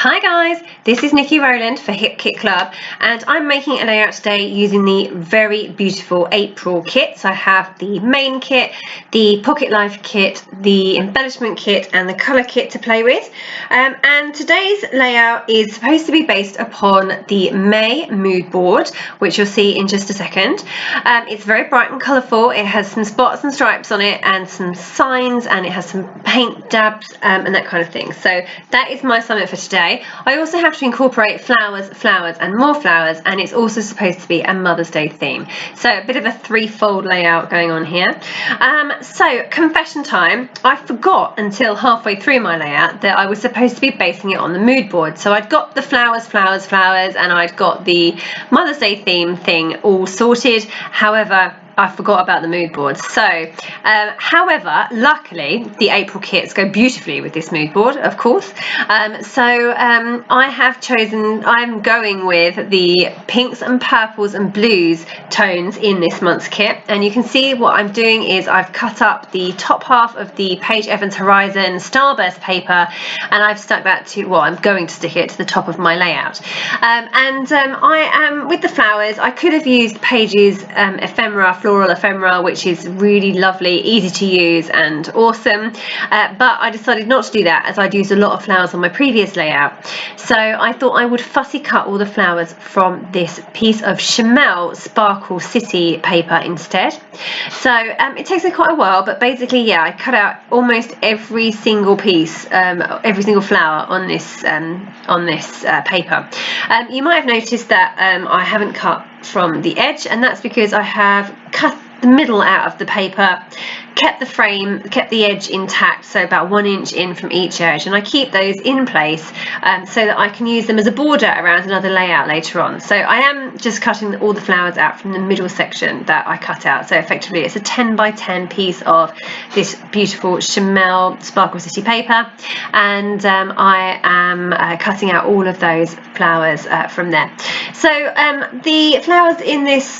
Hi guys, this is Niki Rowland for Hip Kit Club, and I'm making a layout today using the very beautiful April kits. I have the main kit, the pocket life kit, the embellishment kit and the colour kit to play with. And today's layout is supposed to be based upon the May mood board, which you'll see in just a second. It's very bright and colourful. It has some spots and stripes on it and some signs, and it has some paint dabs and that kind of thing. So that is my assignment for today. I also have to incorporate flowers, flowers and more flowers, and it's also supposed to be a Mother's Day theme. So a bit of a threefold layout going on here. So confession time, I forgot until halfway through my layout that I was supposed to be basing it on the mood board. So I'd got the flowers, flowers, flowers, and I'd got the Mother's Day theme thing all sorted. However, I forgot about the mood board. So, however, luckily the April kits go beautifully with this mood board, of course. I have chosen, I'm going with the pinks and purples and blues tones in this month's kit. And you can see what I'm doing is I've cut up the top half of the Paige Evans Horizon Starburst paper, and I've stuck that to, well, I'm going to stick it to the top of my layout. I am, with the flowers, I could have used Paige's ephemera, floral ephemera, which is really lovely, easy to use and awesome, but I decided not to do that as I'd used a lot of flowers on my previous layout. So I thought I would fussy cut all the flowers from this piece of Shimelle Sparkle City Paper instead. So it takes me quite a while, but basically, yeah, I cut out almost every single piece, every single flower on this paper. You might have noticed that I haven't cut from the edge, and that's because I have cut the middle out of the paper, kept the frame, kept the edge intact, so about 1 inch in from each edge, and I keep those in place so that I can use them as a border around another layout later on. So I am just cutting all the flowers out from the middle section that I cut out. So effectively it's a 10 by 10 piece of this beautiful Shimelle Sparkle City paper, and I am cutting out all of those flowers from there. So the flowers in this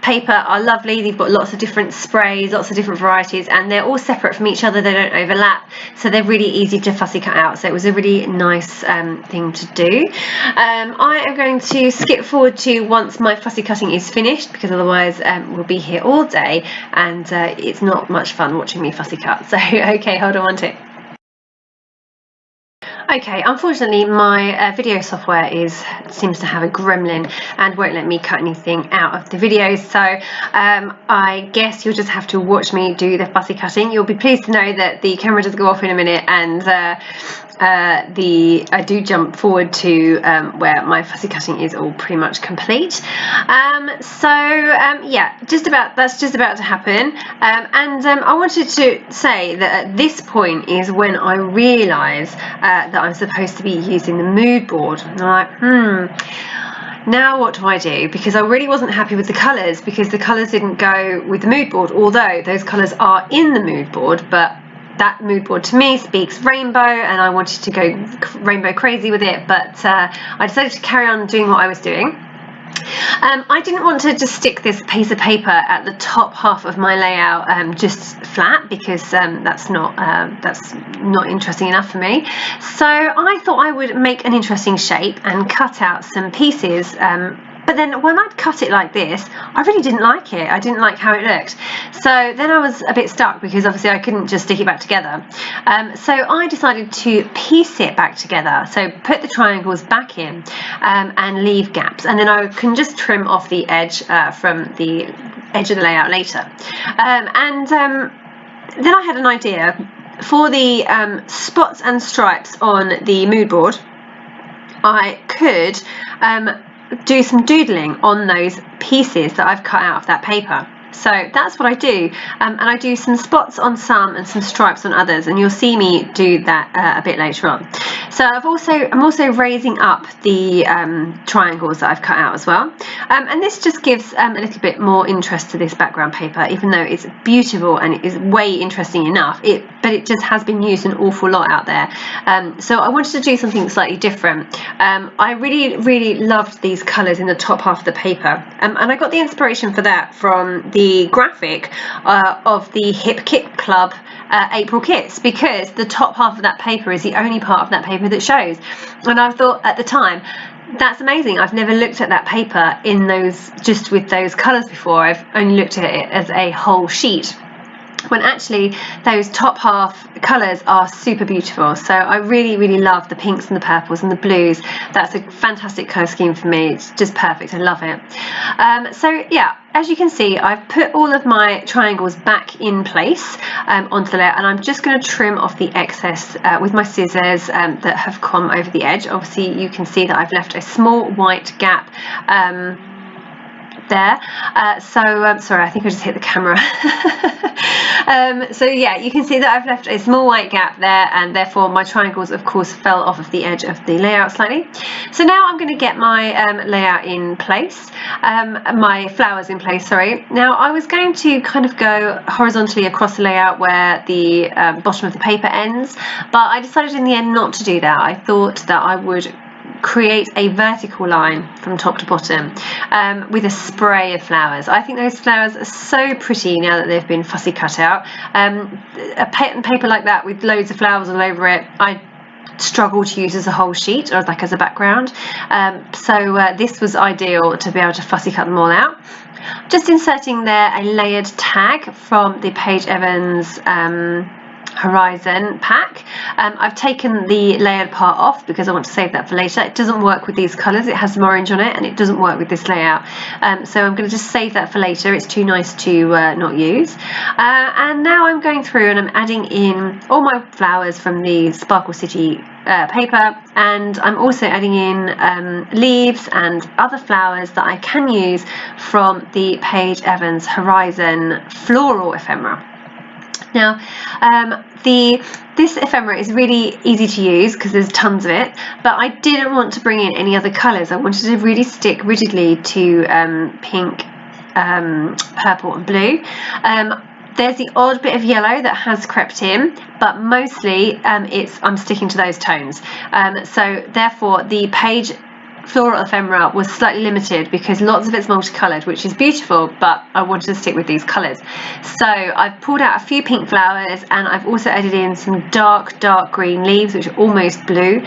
paper are lovely. They've got lots of different sprays, lots of different varieties, and they're all separate from each other. They don't overlap, so they're really easy to fussy cut out. So it was a really nice thing to do. I am going to skip forward to once my fussy cutting is finished, because otherwise we'll be here all day and it's not much fun watching me fussy cut. So okay, hold on one tick. Okay, unfortunately my video software seems to have a gremlin and won't let me cut anything out of the videos, so I guess you'll just have to watch me do the fussy cutting. You'll be pleased to know that the camera does go off in a minute, and I do jump forward to where my fussy cutting is all pretty much complete. Yeah, that's just about to happen. I wanted to say that at this point is when I realise that I'm supposed to be using the mood board. And I'm like, now what do I do? Because I really wasn't happy with the colours, because the colours didn't go with the mood board, although those colours are in the mood board, but that mood board to me speaks rainbow, and I wanted to go rainbow crazy with it, but I decided to carry on doing what I was doing. I didn't want to just stick this piece of paper at the top half of my layout just flat, because that's not interesting enough for me. So I thought I would make an interesting shape and cut out some pieces. But then when I'd cut it like this, I really didn't like it. I didn't like how it looked. So then I was a bit stuck, because obviously I couldn't just stick it back together. So I decided to piece it back together. So put the triangles back in and leave gaps. And then I can just trim off the edge from the edge of the layout later. Then I had an idea for the spots and stripes on the mood board. I could do some doodling on those pieces that I've cut out of that paper. So that's what I do, and I do some spots on some and some stripes on others, and you'll see me do that a bit later on. So I'm also raising up the triangles that I've cut out as well, and this just gives a little bit more interest to this background paper, even though it's beautiful and it is way interesting enough. But it just has been used an awful lot out there. So I wanted to do something slightly different. I really loved these colours in the top half of the paper, and I got the inspiration for that from the graphic of the Hip Kit Club April kits, because the top half of that paper is the only part of that paper that shows. And I thought at the time, that's amazing. I've never looked at that paper in those, just with those colours before. I've only looked at it as a whole sheet, when actually those top half colours are super beautiful. So I really love the pinks and the purples and the blues. That's a fantastic colour scheme for me. It's just perfect. I love it. So yeah, as you can see, I've put all of my triangles back in place onto the layer, and I'm just going to trim off the excess with my scissors that have come over the edge. Obviously you can see that I've left a small white gap there. Sorry, I think I just hit the camera. So yeah, you can see that I've left a small white gap there, and therefore my triangles of course fell off of the edge of the layout slightly. So now I'm going to get my layout in place, my flowers in place, sorry. Now I was going to kind of go horizontally across the layout where the bottom of the paper ends, but I decided in the end not to do that. I thought that I would create a vertical line from top to bottom with a spray of flowers. I think those flowers are so pretty now that they've been fussy cut out. A pattern paper like that with loads of flowers all over it, I struggle to use as a whole sheet or like as a background. So this was ideal to be able to fussy cut them all out. Just inserting there a layered tag from the Paige Evans Horizon pack. I've taken the layered part off because I want to save that for later. It doesn't work with these colours, it has some orange on it, and it doesn't work with this layout. So I'm going to just save that for later. It's too nice to not use. And now I'm going through and I'm adding in all my flowers from the Sparkle City paper, and I'm also adding in leaves and other flowers that I can use from the Paige Evans Horizon floral ephemera. Now this ephemera is really easy to use because there's tons of it, but I didn't want to bring in any other colours. I wanted to really stick rigidly to pink, purple and blue. There's the odd bit of yellow that has crept in, but mostly I'm sticking to those tones. So therefore the Paige floral ephemera was slightly limited because lots of it's multicoloured, which is beautiful, but I wanted to stick with these colours. So I've pulled out a few pink flowers, and I've also added in some dark green leaves, which are almost blue,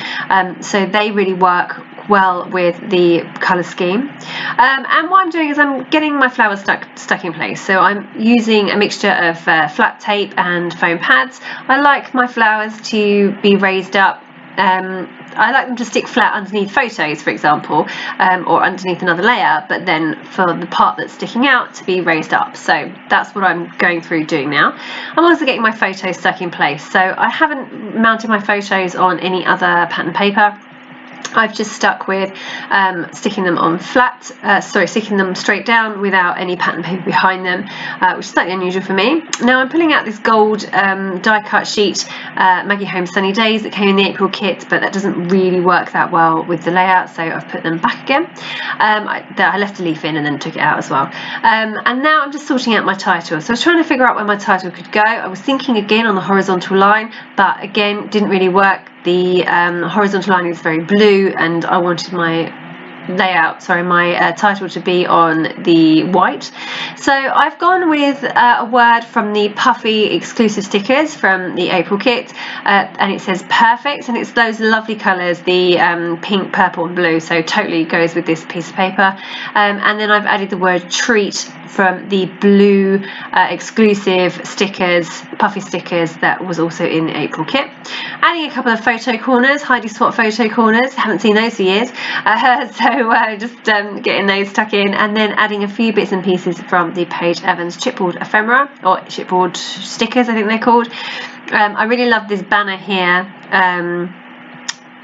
so they really work well with the colour scheme. And what I'm doing is I'm getting my flowers stuck in place. So I'm using a mixture of flat tape and foam pads. I like my flowers to be raised up. I like them to stick flat underneath photos, for example, or underneath another layer, but then for the part that's sticking out to be raised up. So that's what I'm going through doing now. I'm also getting my photos stuck in place. So I haven't mounted my photos on any other pattern paper. I've just stuck with sticking them on sticking them straight down without any pattern paper behind them, which is slightly unusual for me. Now I'm pulling out this gold die cut sheet, Maggie Home Sunny Days, that came in the April kit, but that doesn't really work that well with the layout, so I've put them back again. I left a leaf in and then took it out as well. And now I'm just sorting out my title. So I was trying to figure out where my title could go. I was thinking again on the horizontal line, but again didn't really work. The horizontal line is very blue, and I wanted my title to be on the white. So I've gone with a word from the puffy exclusive stickers from the April kit, and it says perfect, and it's those lovely colours, the pink, purple and blue, so totally goes with this piece of paper. And then I've added the word treat from the blue exclusive stickers, puffy stickers, that was also in the April kit. Adding a couple of photo corners, Heidi Swat photo corners, haven't seen those for years, so just getting those stuck in, and then adding a few bits and pieces from the Paige Evans chipboard ephemera, or chipboard stickers I think they're called. I really love this banner here.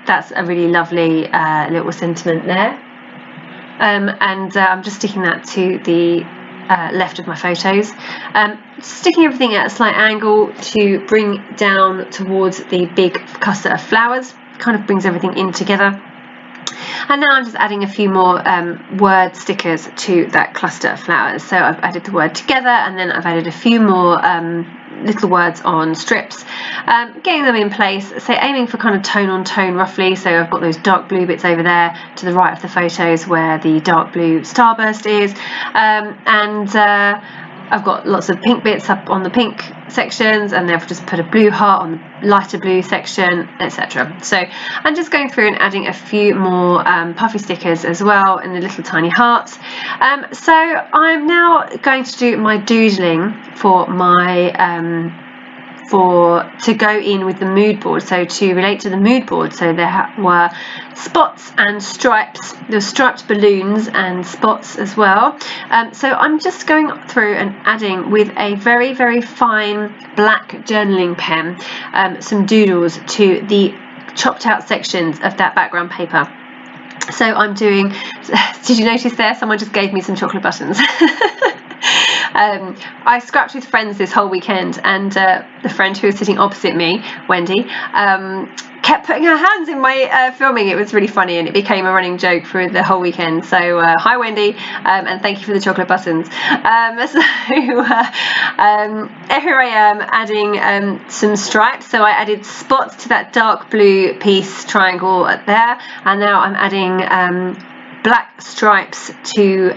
That's a really lovely little sentiment there, and I'm just sticking that to the left of my photos, sticking everything at a slight angle to bring down towards the big cluster of flowers. Kind of brings everything in together. And now I'm just adding a few more word stickers to that cluster of flowers. So I've added the word together, and then I've added a few more little words on strips, getting them in place, so aiming for kind of tone on tone roughly. So I've got those dark blue bits over there to the right of the photos where the dark blue starburst is, and I've got lots of pink bits up on the pink sections, and then I've just put a blue heart on the lighter blue section, etc. So I'm just going through and adding a few more puffy stickers as well, in the little tiny hearts. So I'm now going to do my doodling for my to go in with the mood board, so to relate to the mood board. So there were spots and stripes, there were striped balloons and spots as well. So I'm just going through and adding with a very, very fine black journaling pen some doodles to the chopped out sections of that background paper. So I'm doing, did you notice there someone just gave me some chocolate buttons? I scrapped with friends this whole weekend, and the friend who was sitting opposite me, Wendy, kept putting her hands in my filming. It was really funny, and it became a running joke for the whole weekend. So hi Wendy, and thank you for the chocolate buttons. Here I am adding some stripes. So I added spots to that dark blue piece triangle there, and now I'm adding black stripes to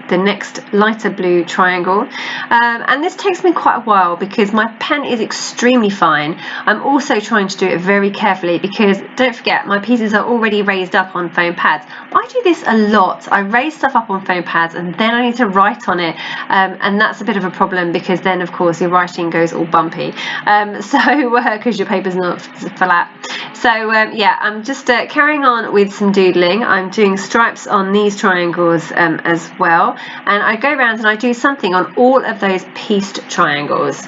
the next lighter blue triangle, and this takes me quite a while because my pen is extremely fine. I'm also trying to do it very carefully because, don't forget, my pieces are already raised up on foam pads. I do this a lot. I raise stuff up on foam pads and then I need to write on it, and that's a bit of a problem because then of course your writing goes all bumpy, because your paper's not flat. So yeah, I'm just carrying on with some doodling. I'm doing stripes on these triangles as well, and I go around and I do something on all of those pieced triangles.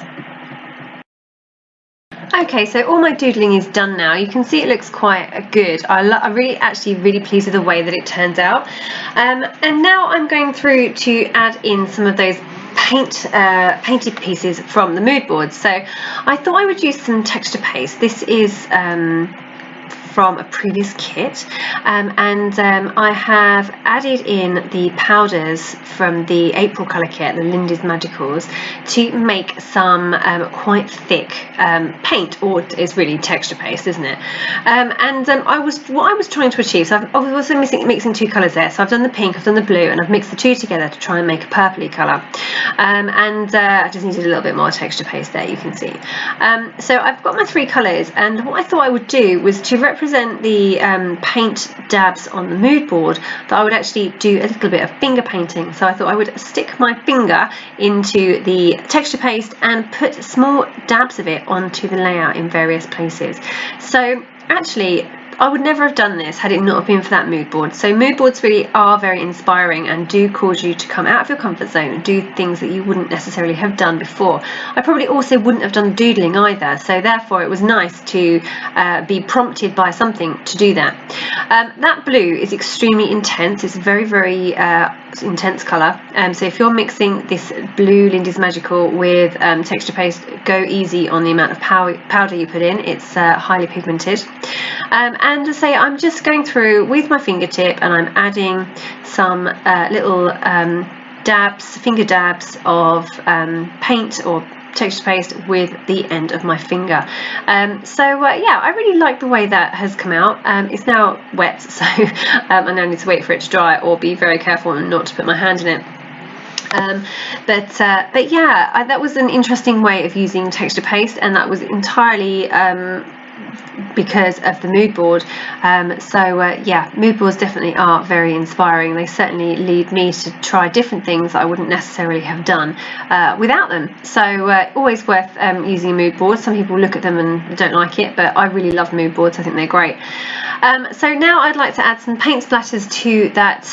Okay, so all my doodling is done now. You can see it looks quite good. I'm really pleased with the way that it turns out. And now I'm going through to add in some of those painted pieces from the mood board. So I thought I would use some texture paste. This is from a previous kit, and I have added in the powders from the April colour kit, the Lindy's Magicals, to make some quite thick paint, or it's really texture paste, isn't it? What I was trying to achieve, so I was also mixing two colours there. So I've done the pink, I've done the blue, and I've mixed the two together to try and make a purpley colour. I just needed a little bit more texture paste there, you can see. So I've got my three colours, and what I thought I would do was to represent the paint dabs on the mood board, that I would actually do a little bit of finger painting. So I thought I would stick my finger into the texture paste and put small dabs of it onto the layout in various places. So actually, I would never have done this had it not been for that mood board. So mood boards really are very inspiring and do cause you to come out of your comfort zone and do things that you wouldn't necessarily have done before. I probably also wouldn't have done doodling either, so therefore it was nice to be prompted by something to do that. That blue is extremely intense. It's a very, very intense colour. So if you're mixing this blue Lindy's Magical with texture paste, go easy on the amount of powder you put in. It's highly pigmented. And to say, I'm just going through with my fingertip and I'm adding some little finger dabs of paint or texture paste with the end of my finger. Yeah, I really like the way that has come out. It's now wet, so I now need to wait for it to dry or be very careful not to put my hand in it. But yeah, that was an interesting way of using texture paste, and that was entirely because of the mood board. Yeah, mood boards definitely are very inspiring. They certainly lead me to try different things that I wouldn't necessarily have done without them. So always worth using a mood board. Some people look at them and don't like it, but I really love mood boards. I think they're great. So now I'd like to add some paint splatters to that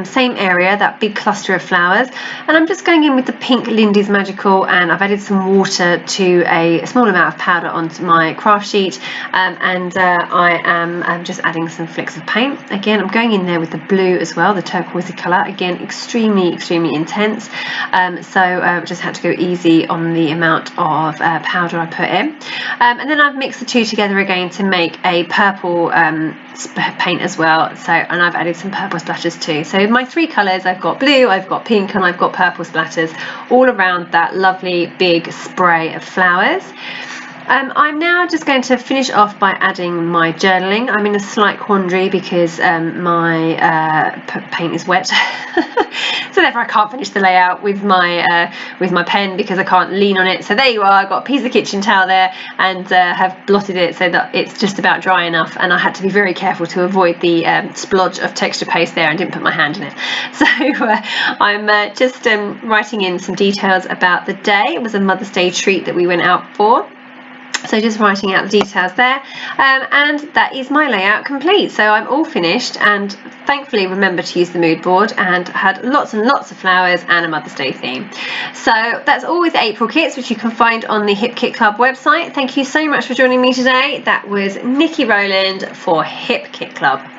same area, that big cluster of flowers, and I'm just going in with the pink Lindy's Magical, and I've added some water to a small amount of powder onto my craft sheet, and I am just adding some flicks of paint. Again, I'm going in there with the blue as well, the turquoisey colour, again extremely intense, so just had to go easy on the amount of powder I put in, and then I've mixed the two together again to make a purple paint as well. So, and I've added some purple splatters too. So my three colours, I've got blue, I've got pink, and I've got purple splatters all around that lovely big spray of flowers. I'm now just going to finish off by adding my journaling. I'm in a slight quandary because my paint is wet, so therefore I can't finish the layout with my pen because I can't lean on it. So there you are, I've got a piece of kitchen towel there and have blotted it so that it's just about dry enough, and I had to be very careful to avoid the splodge of texture paste there and didn't put my hand in it. So I'm just writing in some details about the day. It was a Mother's Day treat that we went out for. So just writing out the details there, and that is my layout complete. So I'm all finished, and thankfully remembered to use the mood board and had lots and lots of flowers and a Mother's Day theme. So that's all with the April kits, which you can find on the Hip Kit Club website. Thank you so much for joining me today. That was Niki Rowland for Hip Kit Club.